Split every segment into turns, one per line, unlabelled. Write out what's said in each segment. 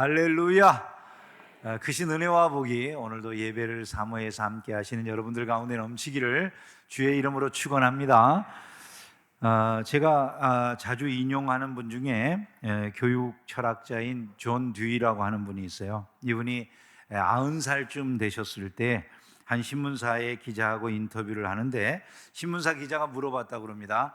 할렐루야. 크신 은혜와 복이 오늘도 예배를 사모해서 함께 하시는 여러분들 가운데 넘치기를 주의 이름으로 축원합니다. 제가 자주 인용하는 분 중에 교육 철학자인 존 듀이라고 하는 분이 있어요. 이분이 90살쯤 되셨을 때 한 신문사의 기자하고 인터뷰를 하는데, 신문사 기자가 물어봤다고 그럽니다.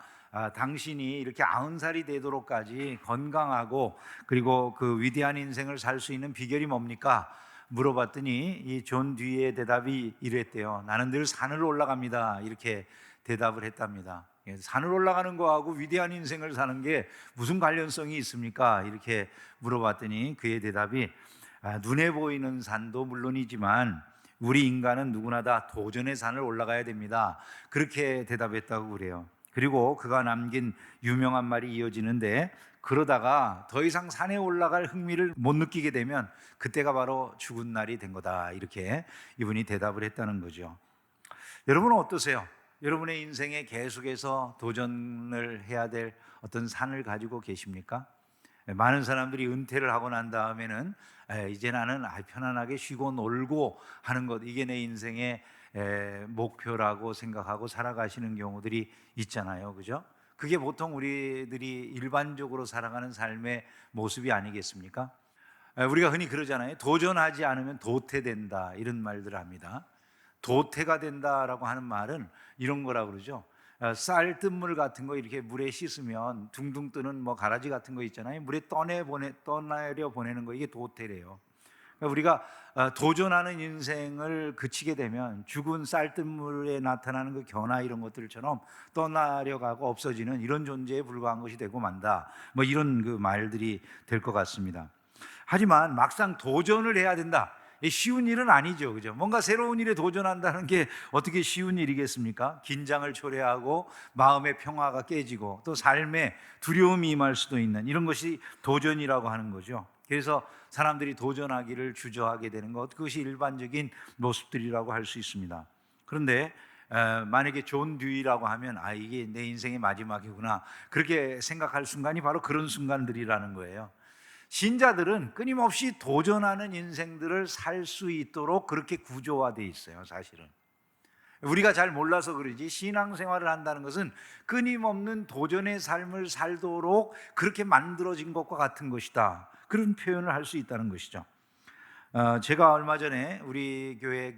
당신이 이렇게 90살이 되도록까지 건강하고 그리고 그 위대한 인생을 살 수 있는 비결이 뭡니까? 물어봤더니 이 존 듀이의 대답이 이랬대요. 나는 늘 산을 올라갑니다. 이렇게 대답을 했답니다. 산을 올라가는 거하고 위대한 인생을 사는 게 무슨 관련성이 있습니까? 이렇게 물어봤더니 그의 대답이 눈에 보이는 산도 물론이지만 우리 인간은 누구나 다 도전의 산을 올라가야 됩니다. 그렇게 대답했다고 그래요. 그리고 그가 남긴 유명한 말이 이어지는데, 그러다가 더 이상 산에 올라갈 흥미를 못 느끼게 되면 그때가 바로 죽은 날이 된 거다. 이렇게 이분이 대답을 했다는 거죠. 여러분은 어떠세요? 여러분의 인생에 계속해서 도전을 해야 될 어떤 산을 가지고 계십니까? 많은 사람들이 은퇴를 하고 난 다음에는 이제 나는 편안하게 쉬고 놀고 하는 것, 이게 내 인생의 목표라고 생각하고 살아가시는 경우들이 있잖아요. 그죠? 그게 보통 우리들이 일반적으로 살아가는 삶의 모습이 아니겠습니까? 우리가 흔히 그러잖아요. 도전하지 않으면 도태된다, 이런 말들을 합니다. 도태가 된다라고 하는 말은 이런 거라고 그러죠. 쌀뜨물 같은 거 이렇게 물에 씻으면 둥둥 뜨는 가라지 같은 거 있잖아요. 물에 떠내려 보내는 거, 이게 도태래요. 그러니까 우리가 도전하는 인생을 그치게 되면 죽은 쌀뜨물에 나타나는 그 견화 이런 것들처럼 떠나려가고 없어지는 이런 존재에 불과한 것이 되고 만다, 이런 그 말들이 될 것 같습니다. 하지만 막상 도전을 해야 된다, 쉬운 일은 아니죠. 그죠? 뭔가 새로운 일에 도전한다는 게 어떻게 쉬운 일이겠습니까? 긴장을 초래하고 마음의 평화가 깨지고 또 삶에 두려움이 임할 수도 있는 이런 것이 도전이라고 하는 거죠. 그래서 사람들이 도전하기를 주저하게 되는 것, 그것이 일반적인 모습들이라고 할 수 있습니다. 그런데 만약에 존 듀이라고 하면 이게 내 인생의 마지막이구나, 그렇게 생각할 순간이 바로 그런 순간들이라는 거예요. 신자들은 끊임없이 도전하는 인생들을 살 수 있도록 그렇게 구조화되어 있어요. 사실은 우리가 잘 몰라서 그러지, 신앙생활을 한다는 것은 끊임없는 도전의 삶을 살도록 그렇게 만들어진 것과 같은 것이다, 그런 표현을 할 수 있다는 것이죠. 제가 얼마 전에 우리 교회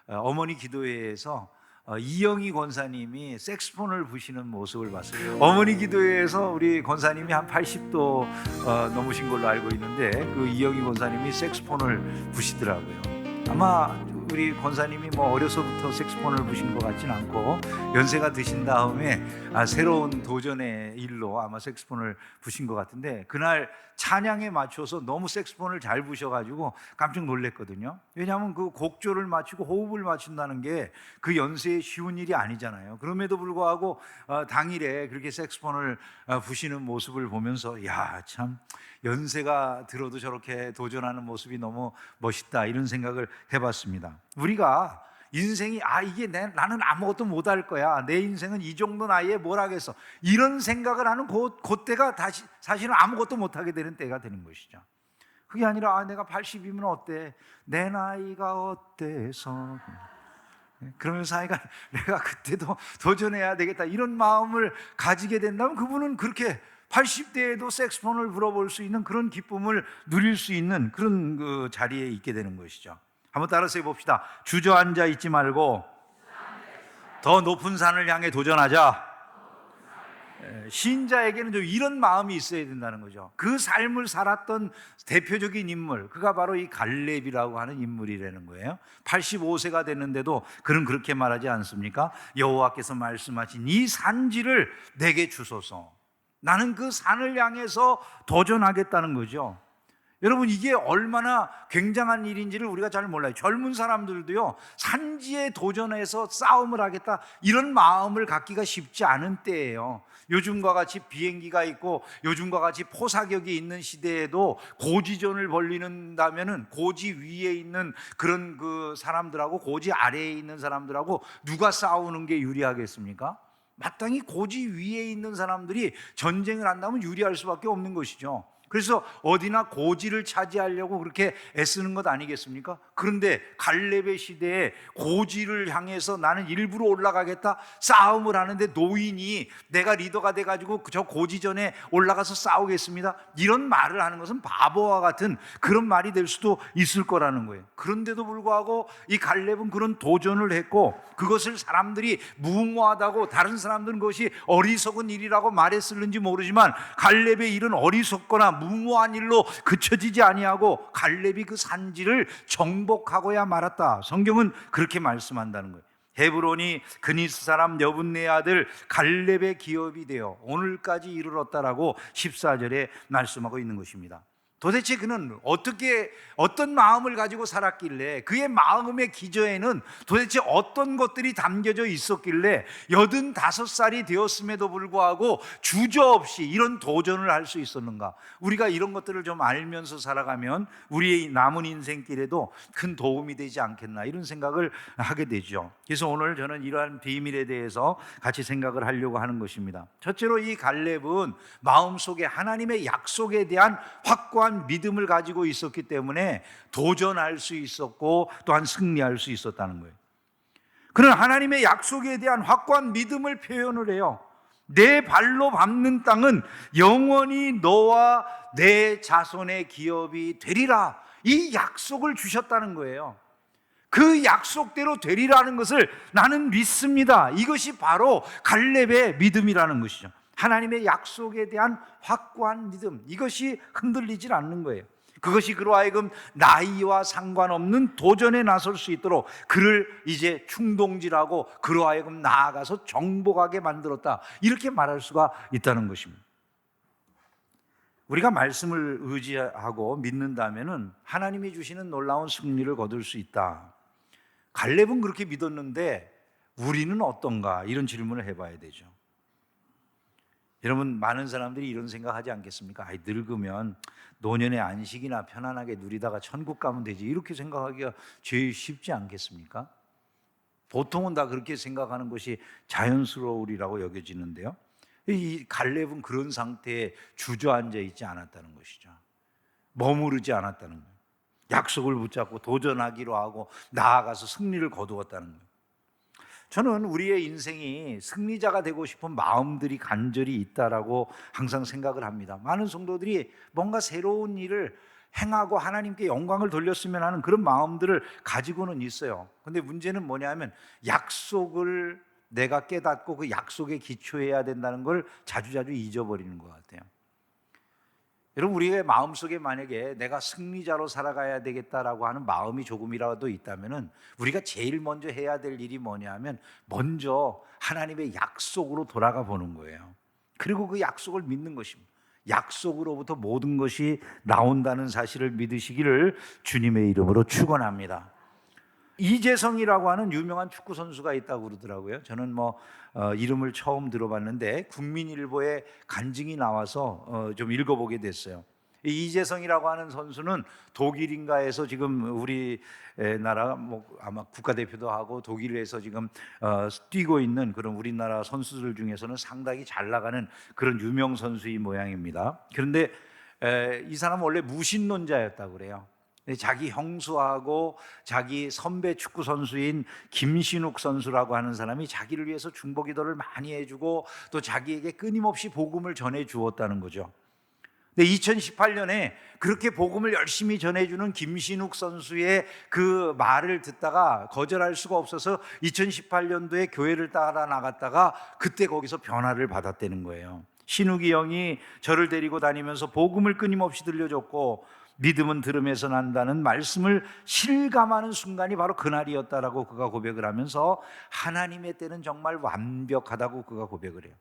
어머니 기도회에서 이영희 권사님이 색스폰을 부시는 모습을 봤어요. 어머니 기도회에서 우리 권사님이 한 80도 넘으신 걸로 알고 있는데, 그 이영희 권사님이 색스폰을 부시더라고요. 아마 우리 권사님이 어려서부터 색스폰을 부신 것 같진 않고 연세가 드신 다음에 새로운 도전의 일로 아마 색스폰을 부신 것 같은데, 그날 찬양에 맞춰서 너무 색스폰을 잘 부셔가지고 깜짝 놀랐거든요. 왜냐하면 그 곡조를 맞추고 호흡을 맞춘다는 게 그 연세에 쉬운 일이 아니잖아요. 그럼에도 불구하고 당일에 그렇게 색스폰을 부시는 모습을 보면서 참 연세가 들어도 저렇게 도전하는 모습이 너무 멋있다, 이런 생각을 해봤습니다. 우리가 인생이 나는 아무것도 못할 거야, 내 인생은 이 정도 나이에 뭘 하겠어, 이런 생각을 하는 그때가 다시 사실은 아무것도 못하게 되는 때가 되는 것이죠. 그게 아니라 내가 80이면 어때, 내 나이가 어때서, 그러면서 내가 그때도 도전해야 되겠다, 이런 마음을 가지게 된다면 그분은 그렇게 80대에도 색스폰을 불어볼 수 있는 그런 기쁨을 누릴 수 있는 그런 그 자리에 있게 되는 것이죠. 한번 따라서 해봅시다. 주저앉아 있지 말고 더 높은 산을 향해 도전하자. 신자에게는 좀 이런 마음이 있어야 된다는 거죠. 그 삶을 살았던 대표적인 인물, 그가 바로 이 갈렙이라고 하는 인물이라는 거예요. 85세가 됐는데도 그는 그렇게 말하지 않습니까? 여호와께서 말씀하신 이 산지를 내게 주소서. 나는 그 산을 향해서 도전하겠다는 거죠. 여러분, 이게 얼마나 굉장한 일인지를 우리가 잘 몰라요. 젊은 사람들도요, 산지에 도전해서 싸움을 하겠다, 이런 마음을 갖기가 쉽지 않은 때예요. 요즘과 같이 비행기가 있고 요즘과 같이 포사격이 있는 시대에도 고지전을 벌리는다면은 고지 위에 있는 그런 그 사람들하고 고지 아래에 있는 사람들하고 누가 싸우는 게 유리하겠습니까? 마땅히 고지 위에 있는 사람들이 전쟁을 한다면 유리할 수밖에 없는 것이죠. 그래서 어디나 고지를 차지하려고 그렇게 애쓰는 것 아니겠습니까? 그런데 갈렙의 시대에 고지를 향해서 나는 일부러 올라가겠다 싸움을 하는데 노인이 내가 리더가 돼가지고 저 고지 전에 올라가서 싸우겠습니다, 이런 말을 하는 것은 바보와 같은 그런 말이 될 수도 있을 거라는 거예요. 그런데도 불구하고 이 갈렙은 그런 도전을 했고, 그것을 사람들이 무모하다고, 다른 사람들은 그것이 어리석은 일이라고 말했을는지 모르지만 갈렙의 일은 어리석거나 무모한 일로 그쳐지지 아니하고 갈렙이 그 산지를 정복하고야 말았다. 성경은 그렇게 말씀한다는 거예요. 헤브론이 그니스 사람 여분네 아들 갈렙의 기업이 되어 오늘까지 이르렀다라고 14절에 말씀하고 있는 것입니다. 도대체 그는 어떤 마음을 가지고 살았길래, 그의 마음의 기저에는 도대체 어떤 것들이 담겨져 있었길래 85살이 되었음에도 불구하고 주저없이 이런 도전을 할 수 있었는가? 우리가 이런 것들을 좀 알면서 살아가면 우리의 남은 인생길에도 큰 도움이 되지 않겠나, 이런 생각을 하게 되죠. 그래서 오늘 저는 이러한 비밀에 대해서 같이 생각을 하려고 하는 것입니다. 첫째로 이 갈렙은 마음속에 하나님의 약속에 대한 확고한 믿음을 가지고 있었기 때문에 도전할 수 있었고 또한 승리할 수 있었다는 거예요. 그는 하나님의 약속에 대한 확고한 믿음을 표현을 해요. 내 발로 밟는 땅은 영원히 너와 내 자손의 기업이 되리라, 이 약속을 주셨다는 거예요. 그 약속대로 되리라는 것을 나는 믿습니다. 이것이 바로 갈렙의 믿음이라는 것이죠. 하나님의 약속에 대한 확고한 믿음, 이것이 흔들리질 않는 거예요. 그것이 그로 하여금 나이와 상관없는 도전에 나설 수 있도록 그를 이제 충동질하고 그로 하여금 나아가서 정복하게 만들었다, 이렇게 말할 수가 있다는 것입니다. 우리가 말씀을 의지하고 믿는다면 하나님이 주시는 놀라운 승리를 거둘 수 있다. 갈렙은 그렇게 믿었는데 우리는 어떤가, 이런 질문을 해봐야 되죠. 여러분, 많은 사람들이 이런 생각하지 않겠습니까? 늙으면 노년의 안식이나 편안하게 누리다가 천국 가면 되지, 이렇게 생각하기가 제일 쉽지 않겠습니까? 보통은 다 그렇게 생각하는 것이 자연스러우리라고 여겨지는데요, 이 갈렙은 그런 상태에 주저앉아 있지 않았다는 것이죠. 머무르지 않았다는 거예요. 약속을 붙잡고 도전하기로 하고 나아가서 승리를 거두었다는 거예요. 저는 우리의 인생이 승리자가 되고 싶은 마음들이 간절히 있다라고 항상 생각을 합니다. 많은 성도들이 뭔가 새로운 일을 행하고 하나님께 영광을 돌렸으면 하는 그런 마음들을 가지고는 있어요. 그런데 문제는 뭐냐면 약속을 내가 깨닫고 그 약속에 기초해야 된다는 걸 자주자주 잊어버리는 것 같아요. 여러분, 우리의 마음속에 만약에 내가 승리자로 살아가야 되겠다라고 하는 마음이 조금이라도 있다면 우리가 제일 먼저 해야 될 일이 뭐냐면 먼저 하나님의 약속으로 돌아가 보는 거예요. 그리고 그 약속을 믿는 것입니다. 약속으로부터 모든 것이 나온다는 사실을 믿으시기를 주님의 이름으로 축원합니다. 이재성이라고 하는 유명한 축구 선수가 있다고 그러더라고요. 저는 이름을 처음 들어봤는데 국민일보에 간증이 나와서 좀 읽어보게 됐어요. 이재성이라고 하는 선수는 독일인가에서 지금 우리나라 아마 국가대표도 하고 독일에서 지금 뛰고 있는 그런 우리나라 선수들 중에서는 상당히 잘 나가는 그런 유명 선수인 모양입니다. 그런데 이 사람은 원래 무신론자였다고 그래요. 자기 형수하고 자기 선배 축구 선수인 김신욱 선수라고 하는 사람이 자기를 위해서 중보기도를 많이 해주고 또 자기에게 끊임없이 복음을 전해 주었다는 거죠. 근데 2018년에 그렇게 복음을 열심히 전해주는 김신욱 선수의 그 말을 듣다가 거절할 수가 없어서 2018년도에 교회를 따라 나갔다가 그때 거기서 변화를 받았다는 거예요. 신욱이 형이 저를 데리고 다니면서 복음을 끊임없이 들려줬고 믿음은 들음에서 난다는 말씀을 실감하는 순간이 바로 그날이었다라고 그가 고백을 하면서 하나님의 때는 정말 완벽하다고 그가 고백을 해요.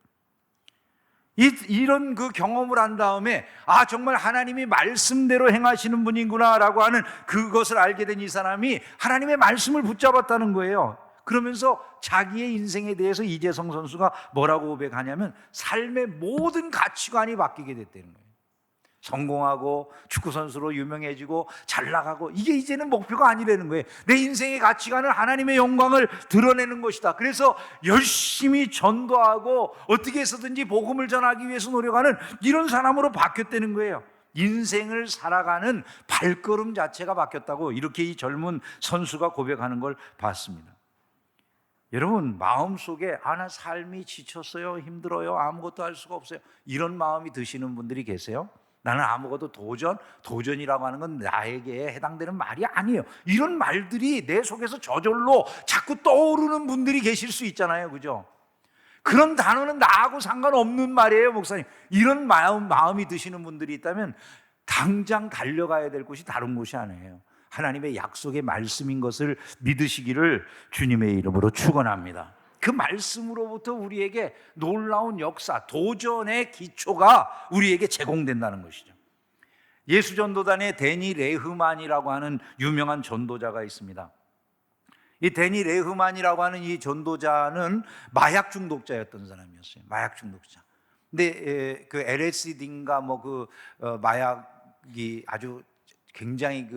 이런 그 경험을 한 다음에 정말 하나님이 말씀대로 행하시는 분이구나라고 하는 그것을 알게 된 이 사람이 하나님의 말씀을 붙잡았다는 거예요. 그러면서 자기의 인생에 대해서 이재성 선수가 뭐라고 고백하냐면 삶의 모든 가치관이 바뀌게 됐다는 거예요. 성공하고 축구선수로 유명해지고 잘 나가고 이게 이제는 목표가 아니라는 거예요. 내 인생의 가치관은 하나님의 영광을 드러내는 것이다. 그래서 열심히 전도하고 어떻게 해서든지 복음을 전하기 위해서 노력하는 이런 사람으로 바뀌었다는 거예요. 인생을 살아가는 발걸음 자체가 바뀌었다고 이렇게 이 젊은 선수가 고백하는 걸 봤습니다. 여러분, 마음속에 나 삶이 지쳤어요, 힘들어요, 아무것도 할 수가 없어요, 이런 마음이 드시는 분들이 계세요? 나는 아무것도 도전이라고 하는 건 나에게 해당되는 말이 아니에요. 이런 말들이 내 속에서 저절로 자꾸 떠오르는 분들이 계실 수 있잖아요, 그죠? 그런 단어는 나하고 상관없는 말이에요, 목사님. 이런 마음이 드시는 분들이 있다면 당장 달려가야 될 곳이 다른 곳이 아니에요. 하나님의 약속의 말씀인 것을 믿으시기를 주님의 이름으로 축원합니다. 그 말씀으로부터 우리에게 놀라운 역사, 도전의 기초가 우리에게 제공된다는 것이죠. 예수전도단의 데니 레흐만이라고 하는 유명한 전도자가 있습니다. 이 데니 레흐만이라고 하는 이 전도자는 마약 중독자였던 사람이었어요. 마약 중독자. 근데 그 LSD인가 마약이 아주 굉장히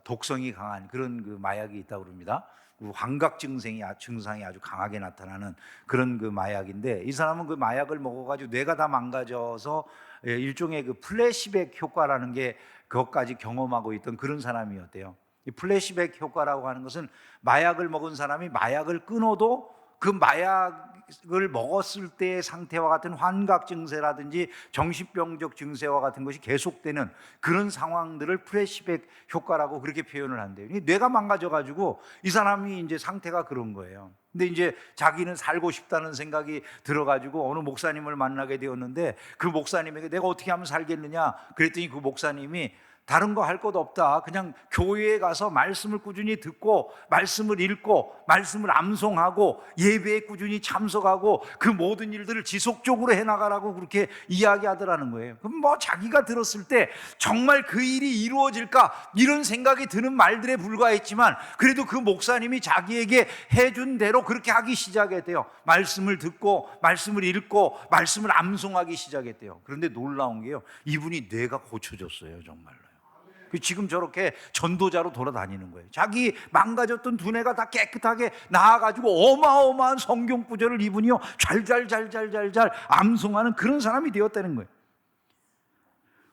독성이 강한 그런 그 마약이 있다고 그럽니다. 환각 증상이 아주 강하게 나타나는 그런 그 마약인데, 이 사람은 그 마약을 먹어가지고 뇌가 다 망가져서 일종의 그 플래시백 효과라는 게 그것까지 경험하고 있던 그런 사람이었대요. 이 플래시백 효과라고 하는 것은 마약을 먹은 사람이 마약을 끊어도 그 마약을 먹었을 때의 상태와 같은 환각 증세라든지 정신병적 증세와 같은 것이 계속되는 그런 상황들을 플래시백 효과라고 그렇게 표현을 한대요. 뇌가 망가져가지고 이 사람이 이제 상태가 그런 거예요. 근데 이제 자기는 살고 싶다는 생각이 들어가지고 어느 목사님을 만나게 되었는데, 그 목사님에게 내가 어떻게 하면 살겠느냐 그랬더니 그 목사님이 다른 거 할 것 없다, 그냥 교회에 가서 말씀을 꾸준히 듣고 말씀을 읽고 말씀을 암송하고 예배에 꾸준히 참석하고 그 모든 일들을 지속적으로 해나가라고 그렇게 이야기하더라는 거예요. 그럼 자기가 들었을 때 정말 그 일이 이루어질까 이런 생각이 드는 말들에 불과했지만, 그래도 그 목사님이 자기에게 해준 대로 그렇게 하기 시작했대요. 말씀을 듣고 말씀을 읽고 말씀을 암송하기 시작했대요. 그런데 놀라운 게요, 이분이 뇌가 고쳐졌어요, 정말로. 지금 저렇게 전도자로 돌아다니는 거예요. 자기 망가졌던 두뇌가 다 깨끗하게 나아가지고 어마어마한 성경 구절을 이분이요 잘 암송하는 그런 사람이 되었다는 거예요.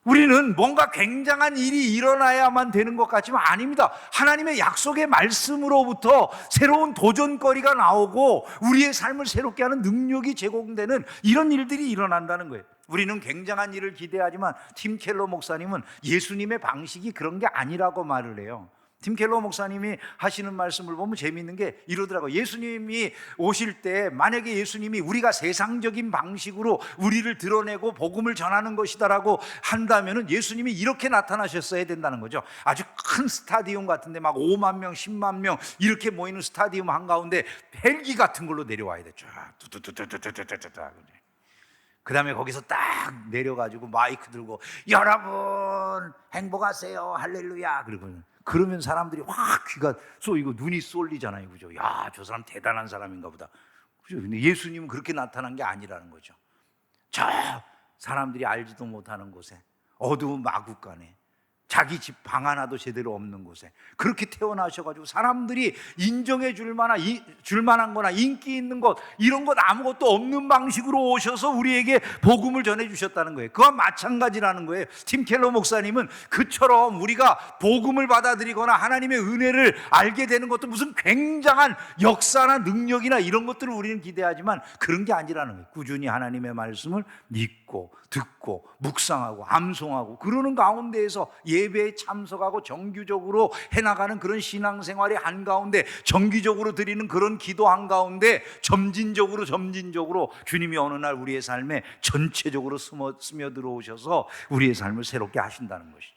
우리는 뭔가 굉장한 일이 일어나야만 되는 것 같지만 아닙니다. 하나님의 약속의 말씀으로부터 새로운 도전거리가 나오고 우리의 삶을 새롭게 하는 능력이 제공되는 이런 일들이 일어난다는 거예요. 우리는 굉장한 일을 기대하지만 팀 켈러 목사님은 예수님의 방식이 그런 게 아니라고 말을 해요. 팀 켈러 목사님이 하시는 말씀을 보면 재미있는 게 이러더라고요. 예수님이 오실 때 만약에 예수님이 우리가 세상적인 방식으로 우리를 드러내고 복음을 전하는 것이다라고 한다면 예수님이 이렇게 나타나셨어야 된다는 거죠. 아주 큰 스타디움 같은데 막 5만 명, 10만 명 이렇게 모이는 스타디움 한가운데 헬기 같은 걸로 내려와야 되죠. 그 다음에 거기서 딱 내려가지고 마이크 들고 여러분 행복하세요 할렐루야 그러면 사람들이 확 귀가 쏘이고 눈이 쏠리잖아요, 그죠? 야, 저 사람 대단한 사람인가 보다, 그죠? 근데 예수님은 그렇게 나타난 게 아니라는 거죠. 저 사람들이 알지도 못하는 곳에 어두운 마구간에 자기 집 방 하나도 제대로 없는 곳에 그렇게 태어나셔가지고 사람들이 인정해 줄 만한 거나 인기 있는 것 이런 것 아무것도 없는 방식으로 오셔서 우리에게 복음을 전해 주셨다는 거예요. 그와 마찬가지라는 거예요. 팀 켈러 목사님은 그처럼 우리가 복음을 받아들이거나 하나님의 은혜를 알게 되는 것도 무슨 굉장한 역사나 능력이나 이런 것들을 우리는 기대하지만 그런 게 아니라는 거예요. 꾸준히 하나님의 말씀을 믿고 듣고 묵상하고 암송하고 그러는 가운데에서 예배에 참석하고 정규적으로 해나가는 그런 신앙생활의 한가운데 정기적으로 드리는 그런 기도 한가운데 점진적으로 주님이 어느 날 우리의 삶에 전체적으로 스며들어오셔서 우리의 삶을 새롭게 하신다는 것이죠.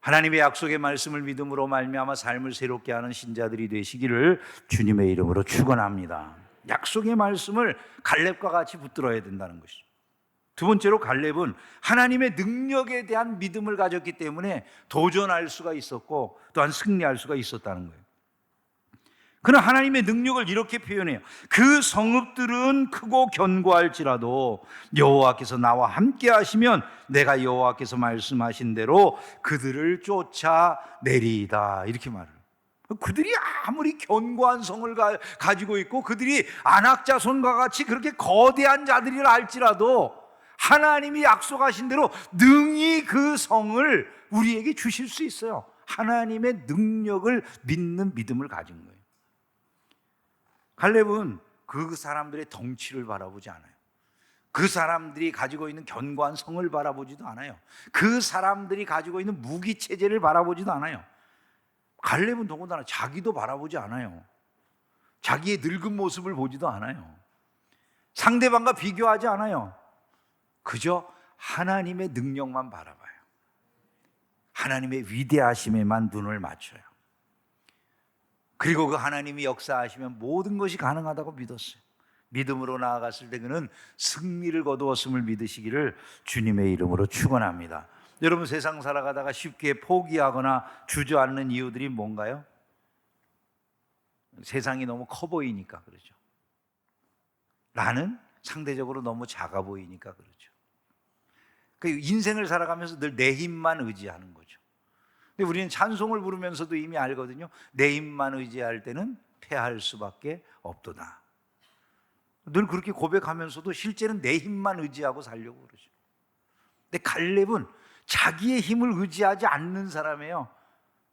하나님의 약속의 말씀을 믿음으로 말미암아 삶을 새롭게 하는 신자들이 되시기를 주님의 이름으로 축원합니다. 약속의 말씀을 갈렙과 같이 붙들어야 된다는 것이죠. 두 번째로 갈렙은 하나님의 능력에 대한 믿음을 가졌기 때문에 도전할 수가 있었고 또한 승리할 수가 있었다는 거예요. 그러나 하나님의 능력을 이렇게 표현해요. 그 성읍들은 크고 견고할지라도 여호와께서 나와 함께 하시면 내가 여호와께서 말씀하신 대로 그들을 쫓아내리이다, 이렇게 말을 해요. 그들이 아무리 견고한 성을 가지고 있고 그들이 안악자손과 같이 그렇게 거대한 자들이라 할지라도 하나님이 약속하신 대로 능히 그 성을 우리에게 주실 수 있어요. 하나님의 능력을 믿는 믿음을 가진 거예요. 갈렙은 그 사람들의 덩치를 바라보지 않아요. 그 사람들이 가지고 있는 견고한 성을 바라보지도 않아요. 그 사람들이 가지고 있는 무기 체제를 바라보지도 않아요. 갈렙은 더군다나 자기도 바라보지 않아요. 자기의 늙은 모습을 보지도 않아요. 상대방과 비교하지 않아요. 그저 하나님의 능력만 바라봐요. 하나님의 위대하심에만 눈을 맞춰요. 그리고 그 하나님이 역사하시면 모든 것이 가능하다고 믿었어요. 믿음으로 나아갔을 때 그는 승리를 거두었음을 믿으시기를 주님의 이름으로 축원합니다. 여러분, 세상 살아가다가 쉽게 포기하거나 주저앉는 이유들이 뭔가요? 세상이 너무 커 보이니까 그러죠. 나는 상대적으로 너무 작아 보이니까 그러죠. 그 인생을 살아가면서 늘 내 힘만 의지하는 거죠. 근데 우리는 찬송을 부르면서도 이미 알거든요. 내 힘만 의지할 때는 패할 수밖에 없도다. 늘 그렇게 고백하면서도 실제는 내 힘만 의지하고 살려고 그러죠. 근데 갈렙은 자기의 힘을 의지하지 않는 사람이에요.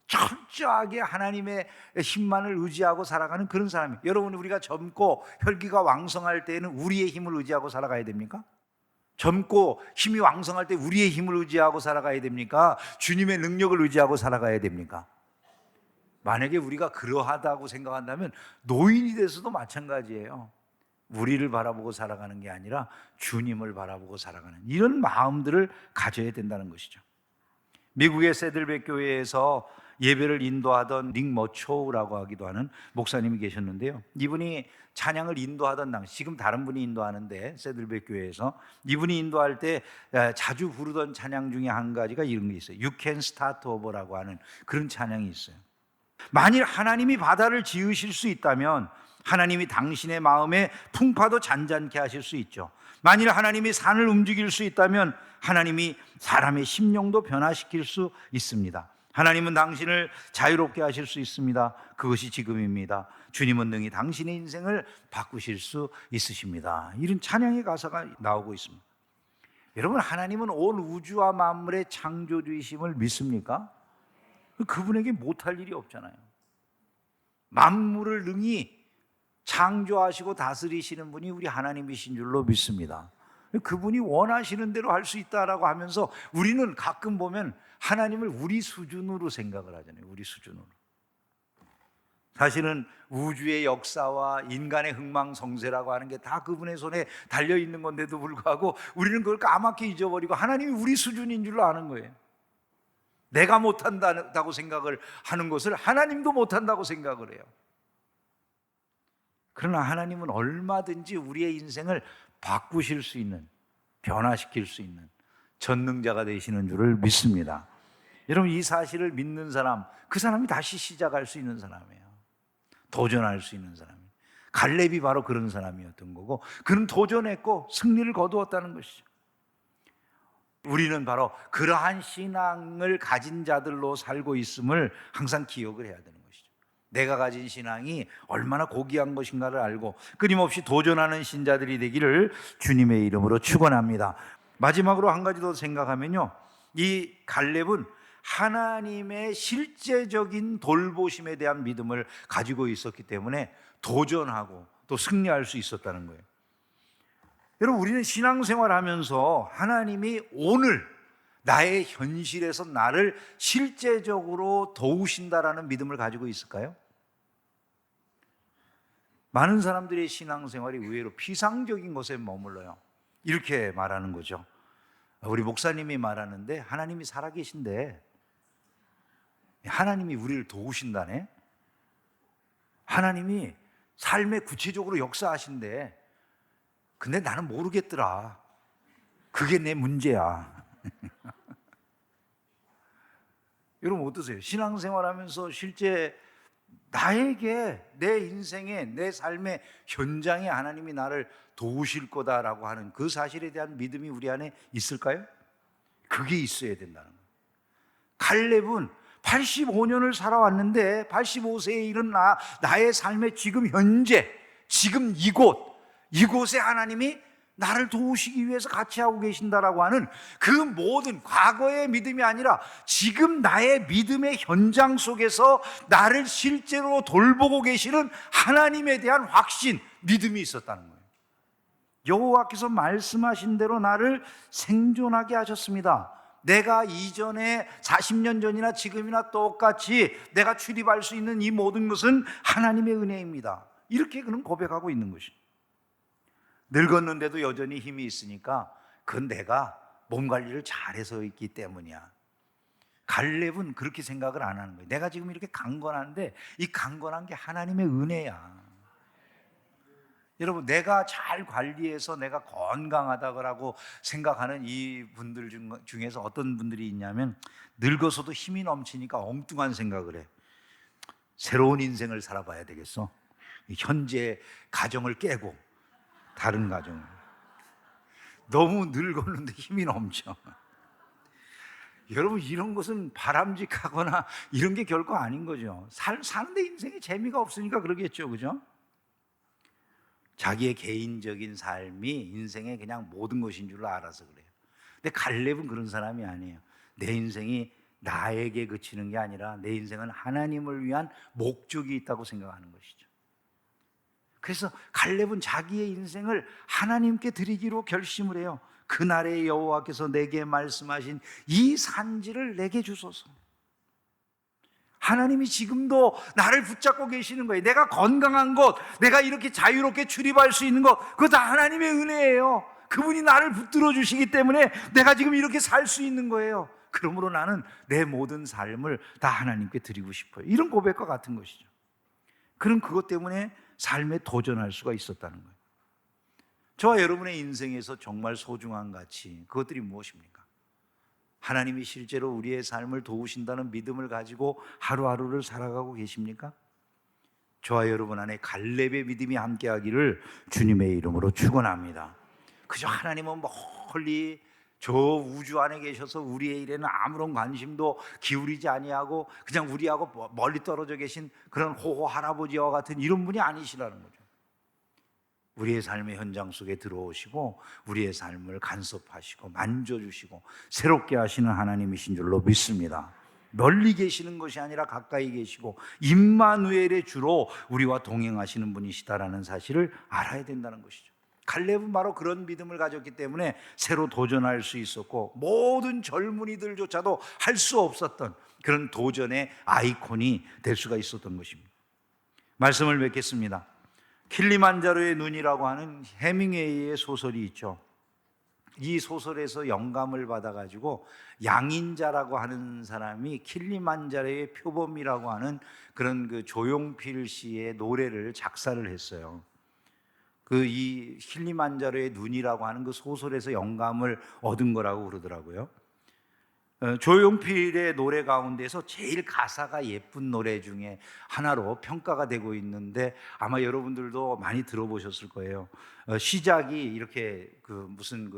철저하게 하나님의 힘만을 의지하고 살아가는 그런 사람이에요. 여러분, 우리가 젊고 혈기가 왕성할 때는 우리의 힘을 의지하고 살아가야 됩니까? 젊고 힘이 왕성할 때 우리의 힘을 의지하고 살아가야 됩니까? 주님의 능력을 의지하고 살아가야 됩니까? 만약에 우리가 그러하다고 생각한다면 노인이 돼서도 마찬가지예요. 우리를 바라보고 살아가는 게 아니라 주님을 바라보고 살아가는 이런 마음들을 가져야 된다는 것이죠. 미국의 세들백 교회에서 예배를 인도하던 닉 머초우라고 하기도 하는 목사님이 계셨는데요. 이분이 찬양을 인도하던 당시, 지금 다른 분이 인도하는데 세들백 교회에서 이분이 인도할 때 자주 부르던 찬양 중에 한 가지가 이런 게 있어요. You can start over라고 하는 그런 찬양이 있어요. 만일 하나님이 바다를 지으실 수 있다면 하나님이 당신의 마음에 풍파도 잔잔케 하실 수 있죠. 만일 하나님이 산을 움직일 수 있다면 하나님이 사람의 심령도 변화시킬 수 있습니다. 하나님은 당신을 자유롭게 하실 수 있습니다. 그것이 지금입니다. 주님은 능히 당신의 인생을 바꾸실 수 있으십니다. 이런 찬양의 가사가 나오고 있습니다. 여러분, 하나님은 온 우주와 만물의 창조주이심을 믿습니까? 그분에게 못할 일이 없잖아요. 만물을 능히 창조하시고 다스리시는 분이 우리 하나님이신 줄로 믿습니다. 그분이 원하시는 대로 할 수 있다라고 하면서 우리는 가끔 보면 하나님을 우리 수준으로 생각을 하잖아요. 우리 수준으로. 사실은 우주의 역사와 인간의 흥망성쇠라고 하는 게 다 그분의 손에 달려있는 건데도 불구하고 우리는 그걸 까맣게 잊어버리고 하나님이 우리 수준인 줄로 아는 거예요. 내가 못한다고 생각을 하는 것을 하나님도 못한다고 생각을 해요. 그러나 하나님은 얼마든지 우리의 인생을 바꾸실 수 있는, 변화시킬 수 있는 전능자가 되시는 줄을 믿습니다. 여러분, 이 사실을 믿는 사람, 그 사람이 다시 시작할 수 있는 사람이에요. 도전할 수 있는 사람이에요. 갈렙이 바로 그런 사람이었던 거고, 그는 도전했고 승리를 거두었다는 것이죠. 우리는 바로 그러한 신앙을 가진 자들로 살고 있음을 항상 기억을 해야 되는 것이죠. 내가 가진 신앙이 얼마나 고귀한 것인가를 알고 끊임없이 도전하는 신자들이 되기를 주님의 이름으로 축원합니다. 마지막으로 한 가지 더 생각하면요, 이 갈렙은 하나님의 실제적인 돌보심에 대한 믿음을 가지고 있었기 때문에 도전하고 또 승리할 수 있었다는 거예요. 여러분, 우리는 신앙생활하면서 하나님이 오늘 나의 현실에서 나를 실제적으로 도우신다라는 믿음을 가지고 있을까요? 많은 사람들의 신앙생활이 의외로 피상적인 것에 머물러요. 이렇게 말하는 거죠. 우리 목사님이 말하는데 하나님이 살아계신데 하나님이 우리를 도우신다네. 하나님이 삶에 구체적으로 역사하신대. 근데 나는 모르겠더라. 그게 내 문제야. 여러분, 어떠세요? 신앙생활하면서 실제 나에게 내 인생에, 내 삶의 현장에 하나님이 나를 도우실 거다라고 하는 그 사실에 대한 믿음이 우리 안에 있을까요? 그게 있어야 된다는 거예요. 갈렙은 85년을 살아왔는데 85세에 이른 나의 삶의 지금 현재, 지금 이곳에 하나님이 나를 도우시기 위해서 같이 하고 계신다라고 하는 그 모든 과거의 믿음이 아니라 지금 나의 믿음의 현장 속에서 나를 실제로 돌보고 계시는 하나님에 대한 확신, 믿음이 있었다는 거예요. 여호와께서 말씀하신 대로 나를 생존하게 하셨습니다. 내가 이전에 40년 전이나 지금이나 똑같이 내가 출입할 수 있는 이 모든 것은 하나님의 은혜입니다. 이렇게 그는 고백하고 있는 것입니다. 늙었는데도 여전히 힘이 있으니까 그건 내가 몸 관리를 잘해서 있기 때문이야. 갈렙은 그렇게 생각을 안 하는 거예요. 내가 지금 이렇게 강건한데 이 강건한 게 하나님의 은혜야. 여러분, 내가 잘 관리해서 내가 건강하다고 생각하는 이 분들 중에서 어떤 분들이 있냐면 늙어서도 힘이 넘치니까 엉뚱한 생각을 해. 새로운 인생을 살아봐야 되겠어. 현재 가정을 깨고 다른 가정. 너무 늙었는데 힘이 넘쳐. 여러분, 이런 것은 바람직하거나 이런 게 결코 아닌 거죠. 사는데 인생에 재미가 없으니까 그러겠죠, 그죠? 자기의 개인적인 삶이 인생의 그냥 모든 것인 줄 알아서 그래요. 근데 갈렙은 그런 사람이 아니에요. 내 인생이 나에게 그치는 게 아니라 내 인생은 하나님을 위한 목적이 있다고 생각하는 것이죠. 그래서 갈렙은 자기의 인생을 하나님께 드리기로 결심을 해요. 그날의 여호와께서 내게 말씀하신 이 산지를 내게 주소서. 하나님이 지금도 나를 붙잡고 계시는 거예요. 내가 건강한 곳, 내가 이렇게 자유롭게 출입할 수 있는 것, 그거 다 하나님의 은혜예요. 그분이 나를 붙들어 주시기 때문에 내가 지금 이렇게 살 수 있는 거예요. 그러므로 나는 내 모든 삶을 다 하나님께 드리고 싶어요. 이런 고백과 같은 것이죠. 그는 그것 때문에 삶에 도전할 수가 있었다는 거예요. 저와 여러분의 인생에서 정말 소중한 가치, 그것들이 무엇입니까? 하나님이 실제로 우리의 삶을 도우신다는 믿음을 가지고 하루하루를 살아가고 계십니까? 저와 여러분 안에 갈렙의 믿음이 함께하기를 주님의 이름으로 축원합니다. 그저 하나님은 멀리 저 우주 안에 계셔서 우리의 일에는 아무런 관심도 기울이지 아니하고 그냥 우리하고 멀리 떨어져 계신 그런 호호 할아버지와 같은 이런 분이 아니시라는 거죠. 우리의 삶의 현장 속에 들어오시고 우리의 삶을 간섭하시고 만져주시고 새롭게 하시는 하나님이신 줄로 믿습니다. 멀리 계시는 것이 아니라 가까이 계시고 임마누엘의 주로 우리와 동행하시는 분이시다라는 사실을 알아야 된다는 것이죠. 갈렙은 바로 그런 믿음을 가졌기 때문에 새로 도전할 수 있었고 모든 젊은이들조차도 할 수 없었던 그런 도전의 아이콘이 될 수가 있었던 것입니다. 말씀을 맺겠습니다. 킬리만자로의 눈이라고 하는 해밍웨이의 소설이 있죠. 이 소설에서 영감을 받아가지고 양인자라고 하는 사람이 킬리만자로의 표범이라고 하는 그런 그 조용필 씨의 노래를 작사를 했어요. 이 킬리만자로의 눈이라고 하는 그 소설에서 영감을 얻은 거라고 그러더라고요. 조용필의 노래 가운데서 제일 가사가 예쁜 노래 중에 하나로 평가가 되고 있는데 아마 여러분들도 많이 들어보셨을 거예요. 시작이 이렇게 무슨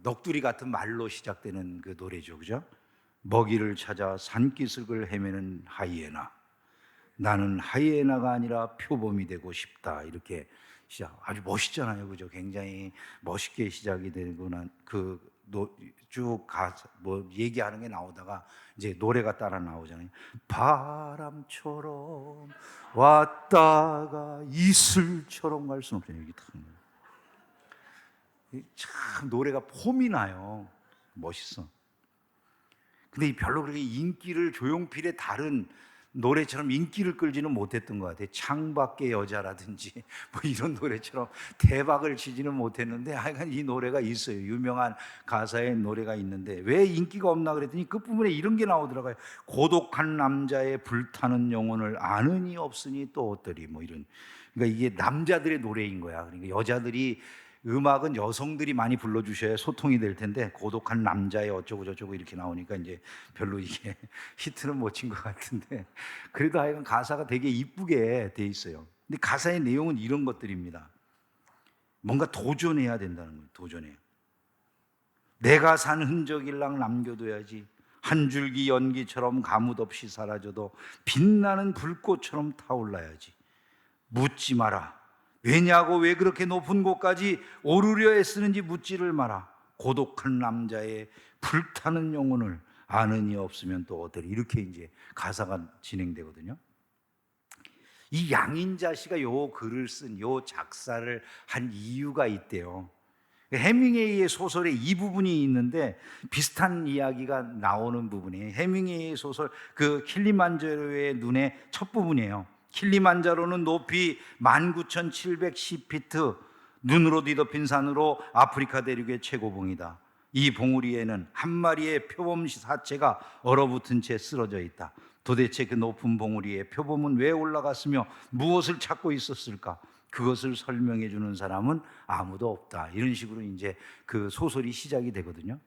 넋두리 같은 말로 시작되는 그 노래죠, 그죠? 먹이를 찾아 산기슭을 헤매는 하이에나, 나는 하이에나가 아니라 표범이 되고 싶다. 이렇게 시작. 아주 멋있잖아요, 그죠? 굉장히 멋있게 시작이 되고 난 쭉 가서 얘기하는 게 나오다가 이제 노래가 따라 나오잖아요. 바람처럼 왔다가 이슬처럼 갈 수는 없잖아요. 참 노래가 폼이 나요. 멋있어. 근데 별로 그렇게 인기를 조용필의 다른 노래처럼 인기를 끌지는 못했던 것 같아요. 창밖의 여자라든지 뭐 이런 노래처럼 대박을 치지는 못했는데 하여간 이 노래가 있어요. 유명한 가사의 노래가 있는데 왜 인기가 없나 그랬더니 끝부분에 이런 게 나오더라고요. 고독한 남자의 불타는 영혼을 아는 이 없으니 또 어떠리, 뭐 이런. 그러니까 이게 남자들의 노래인 거야. 그러니까 여자들이 음악은 여성들이 많이 불러주셔야 소통이 될 텐데 고독한 남자의 어쩌고 저쩌고 이렇게 나오니까 이제 별로 이게 히트는 못 친 것 같은데 그래도 하여간 가사가 되게 이쁘게 돼 있어요. 근데 가사의 내용은 이런 것들입니다. 뭔가 도전해야 된다는 거예요. 도전해요. 내가 산 흔적일랑 남겨둬야지. 한 줄기 연기처럼 가뭇 없이 사라져도 빛나는 불꽃처럼 타올라야지. 묻지 마라. 왜냐고 왜 그렇게 높은 곳까지 오르려 애쓰는지 묻지를 마라. 고독한 남자의 불타는 영혼을 아는 이 없으면 또 어떠리. 이렇게 이제 가사가 진행되거든요. 이 양인자 씨가 요 글을 쓴 요 작사를 한 이유가 있대요. 해밍웨이의 소설에 이 부분이 있는데 비슷한 이야기가 나오는 부분이에요. 해밍웨이의 소설 그 킬리만자로의 눈의 첫 부분이에요. 킬리만자로는 높이 19,710피트, 눈으로 뒤덮인 산으로 아프리카 대륙의 최고봉이다. 이 봉우리에는 한 마리의 표범 사체가 얼어붙은 채 쓰러져 있다. 도대체 그 높은 봉우리에 표범은 왜 올라갔으며 무엇을 찾고 있었을까? 그것을 설명해 주는 사람은 아무도 없다. 이런 식으로 이제 그 소설이 시작이 되거든요.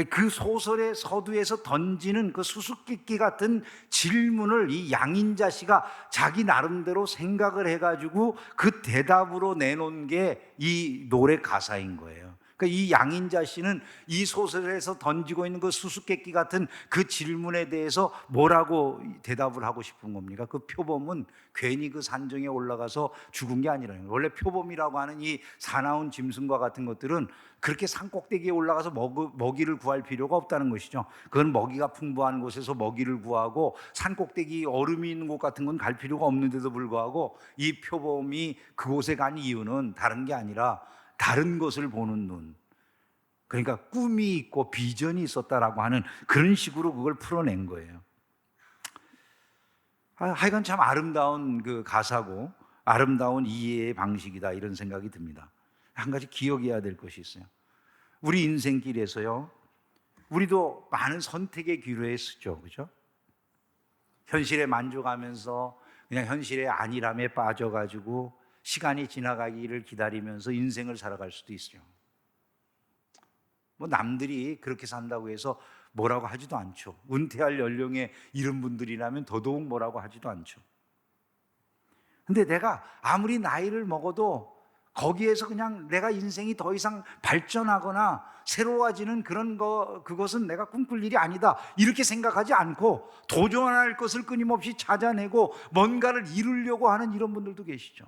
그 소설의 서두에서 던지는 그 수수께끼 같은 질문을 이 양인자 씨가 자기 나름대로 생각을 해가지고 그 대답으로 내놓은 게 이 노래 가사인 거예요. 그러니까 이 양인자 씨는 이 소설에서 던지고 있는 그 수수께끼 같은 그 질문에 대해서 뭐라고 대답을 하고 싶은 겁니까? 그 표범은 괜히 그 산정에 올라가서 죽은 게 아니라는 거예요. 원래 표범이라고 하는 이 사나운 짐승과 같은 것들은 그렇게 산 꼭대기에 올라가서 먹이를 구할 필요가 없다는 것이죠. 그건 먹이가 풍부한 곳에서 먹이를 구하고 산 꼭대기 얼음이 있는 곳 같은 건 갈 필요가 없는데도 불구하고 이 표범이 그곳에 간 이유는 다른 게 아니라 다른 것을 보는 눈, 그러니까 꿈이 있고 비전이 있었다라고 하는 그런 식으로 그걸 풀어낸 거예요. 하여간 참 아름다운 그 가사고 아름다운 이해의 방식이다, 이런 생각이 듭니다. 한 가지 기억해야 될 것이 있어요. 우리 인생길에서요, 우리도 많은 선택의 기로에 서죠, 그죠? 현실에 만족하면서 그냥 현실의 안일함에 빠져가지고 시간이 지나가기를 기다리면서 인생을 살아갈 수도 있어요. 뭐 남들이 그렇게 산다고 해서 뭐라고 하지도 않죠. 은퇴할 연령에 이른 분들이라면 더더욱 뭐라고 하지도 않죠. 근데 내가 아무리 나이를 먹어도 거기에서 그냥 내가 인생이 더 이상 발전하거나 새로워지는 그것은 내가 꿈꿀 일이 아니다, 이렇게 생각하지 않고 도전할 것을 끊임없이 찾아내고 뭔가를 이루려고 하는 이런 분들도 계시죠.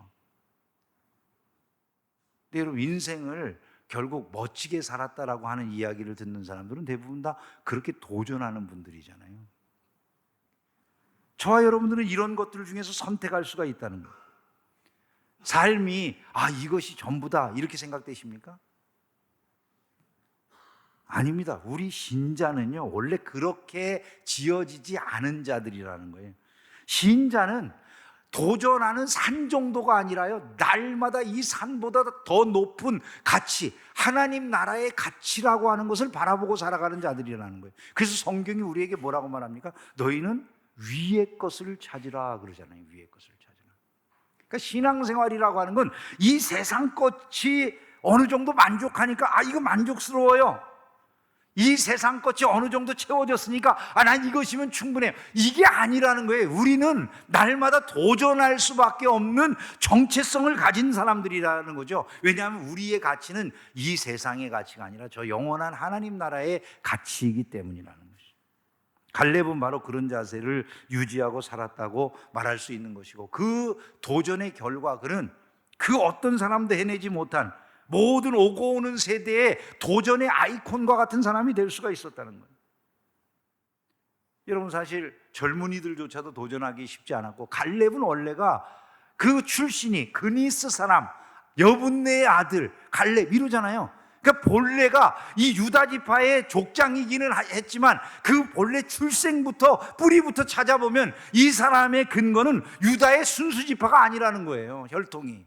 근데 여러분, 인생을 결국 멋지게 살았다라고 하는 이야기를 듣는 사람들은 대부분 다 그렇게 도전하는 분들이잖아요. 저와 여러분들은 이런 것들 중에서 선택할 수가 있다는 거예요. 삶이 이것이 전부다, 이렇게 생각되십니까? 아닙니다. 우리 신자는요, 원래 그렇게 지어지지 않은 자들이라는 거예요. 신자는 도전하는 산 정도가 아니라요, 날마다 이 산보다 더 높은 가치, 하나님 나라의 가치라고 하는 것을 바라보고 살아가는 자들이라는 거예요. 그래서 성경이 우리에게 뭐라고 말합니까? 너희는 위의 것을 찾으라 그러잖아요. 위의 것을 찾으라. 그러니까 신앙생활이라고 하는 건 이 세상 것이 어느 정도 만족하니까 이거 만족스러워요, 이 세상 것이 어느 정도 채워졌으니까 난 이것이면 충분해요, 이게 아니라는 거예요. 우리는 날마다 도전할 수밖에 없는 정체성을 가진 사람들이라는 거죠. 왜냐하면 우리의 가치는 이 세상의 가치가 아니라 저 영원한 하나님 나라의 가치이기 때문이라는 것이죠. 갈렙은 바로 그런 자세를 유지하고 살았다고 말할 수 있는 것이고, 그 도전의 결과 그는 그 어떤 사람도 해내지 못한 모든 오고 오는 세대의 도전의 아이콘과 같은 사람이 될 수가 있었다는 거예요. 여러분, 사실 젊은이들조차도 도전하기 쉽지 않았고, 갈렙은 원래가 그 출신이 그니스 사람 여분네의 아들 갈렙 이러잖아요. 그러니까 본래가 이 유다 지파의 족장이기는 했지만 그 본래 출생부터 뿌리부터 찾아보면 이 사람의 근거는 유다의 순수 지파가 아니라는 거예요, 혈통이.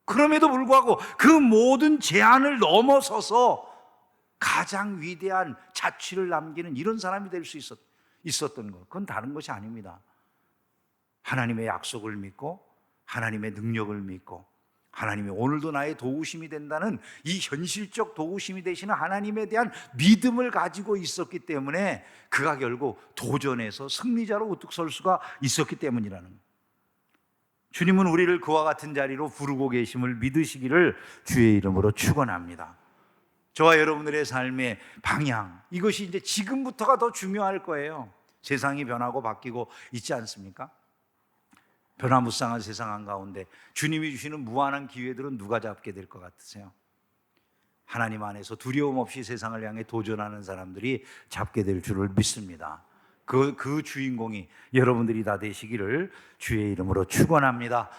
그럼에도 불구하고 그 모든 제한을 넘어서서 가장 위대한 자취를 남기는 이런 사람이 될 수 있었던 것, 그건 다른 것이 아닙니다. 하나님의 약속을 믿고 하나님의 능력을 믿고 하나님이 오늘도 나의 도우심이 된다는 이 현실적 도우심이 되시는 하나님에 대한 믿음을 가지고 있었기 때문에 그가 결국 도전에서 승리자로 우뚝 설 수가 있었기 때문이라는 거예요. 주님은 우리를 그와 같은 자리로 부르고 계심을 믿으시기를 주의 이름으로 축원합니다. 저와 여러분들의 삶의 방향, 이것이 이제 지금부터가 더 중요할 거예요. 세상이 변하고 바뀌고 있지 않습니까? 변화무쌍한 세상 한가운데 주님이 주시는 무한한 기회들은 누가 잡게 될 것 같으세요? 하나님 안에서 두려움 없이 세상을 향해 도전하는 사람들이 잡게 될 줄을 믿습니다. 그 주인공이 여러분들이 다 되시기를 주의 이름으로 축원합니다.